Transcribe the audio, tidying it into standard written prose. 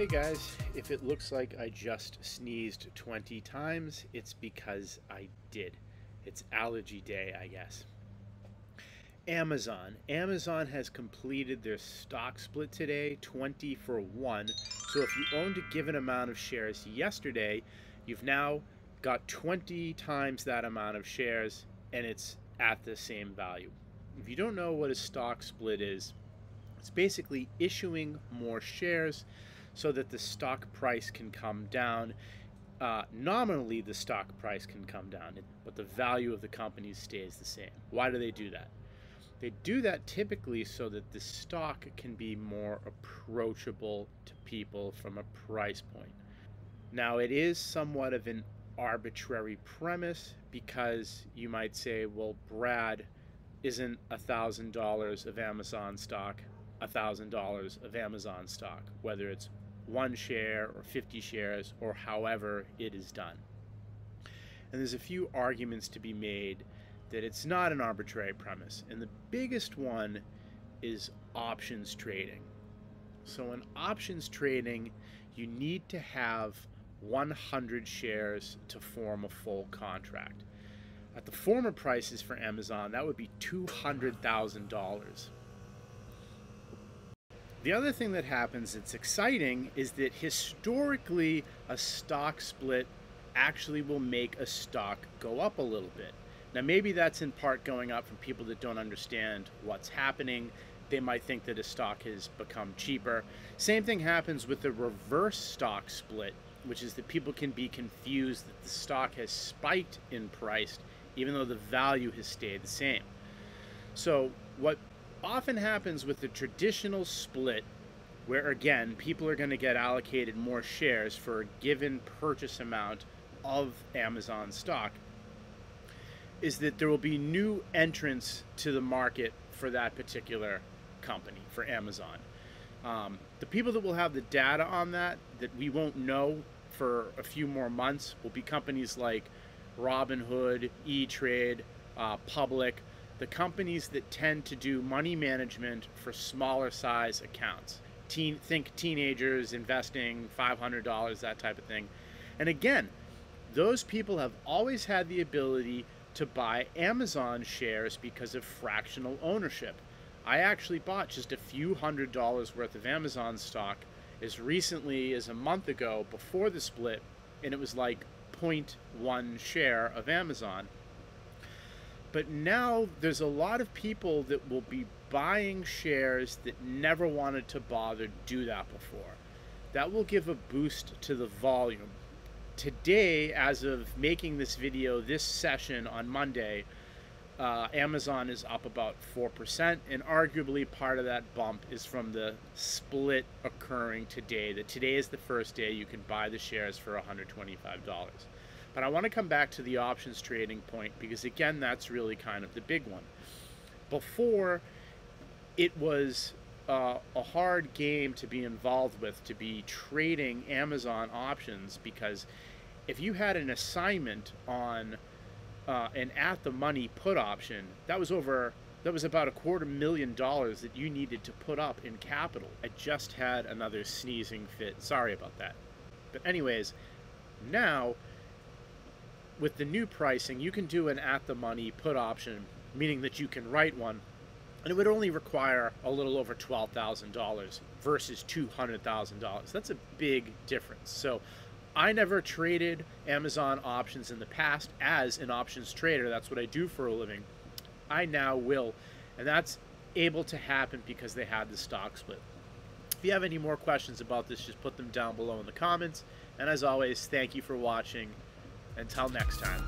Hey guys, if it looks like I just sneezed 20 times, it's because I did. It's allergy day, I guess. Amazon. Amazon has completed their stock split today, 20 for 1. So if you owned a given amount of shares yesterday, you've now got 20 times that amount of shares and it's at the same value. If you don't know what a stock split is, it's basically issuing more shares so that the stock price can come down. Nominally, the stock price can come down, but the value of the company stays the same. Why do they do that? They do that typically so that the stock can be more approachable to people from a price point. Now, it is somewhat of an arbitrary premise because you might say, well, Brad, isn't $1,000 of Amazon stock $1,000 of Amazon stock, whether it's 1 share or 50 shares or however it is done. And there's a few arguments to be made that it's not an arbitrary premise. And the biggest one is options trading. So in options trading, you need to have 100 shares to form a full contract. At the former prices for Amazon, that would be $200,000. The other thing that happens that's exciting is that historically a stock split actually will make a stock go up a little bit. Now maybe that's in part going up from people that don't understand what's happening. They might think that a stock has become cheaper. Same thing happens with the reverse stock split, which is that people can be confused that the stock has spiked in price even though the value has stayed the same. So what often happens with the traditional split, where again people are going to get allocated more shares for a given purchase amount of Amazon stock, is that there will be new entrants to the market for that particular company, for Amazon. The people that will have the data on that we won't know for a few more months will be companies like Robinhood, E-Trade, Public, the companies that tend to do money management for smaller size accounts. Think teenagers investing $500, that type of thing. And again, those people have always had the ability to buy Amazon shares because of fractional ownership. I actually bought just a few $100s worth of Amazon stock as recently as a month ago before the split, and it was like 0.1 share of Amazon. But now there's a lot of people that will be buying shares that never wanted to bother do that before. That will give a boost to the volume. Today, as of making this video, this session on Monday, Amazon is up about 4%, and arguably part of that bump is from the split occurring today. That today is the first day you can buy the shares for $125. But I want to come back to the options trading point because, again, that's really kind of the big one. Before, it was a hard game to be involved with, to be trading Amazon options, because if you had an assignment on an at-the-money put option, that was about $250,000 that you needed to put up in capital. I just had another sneezing fit. Sorry about that. But anyways, now, with the new pricing, you can do an at-the-money put option, meaning that you can write one, and it would only require a little over $12,000 versus $200,000. That's a big difference. So I never traded Amazon options in the past as an options trader. That's what I do for a living. I now will, and that's able to happen because they had the stock split. If you have any more questions about this, just put them down below in the comments. And as always, thank you for watching. Until next time.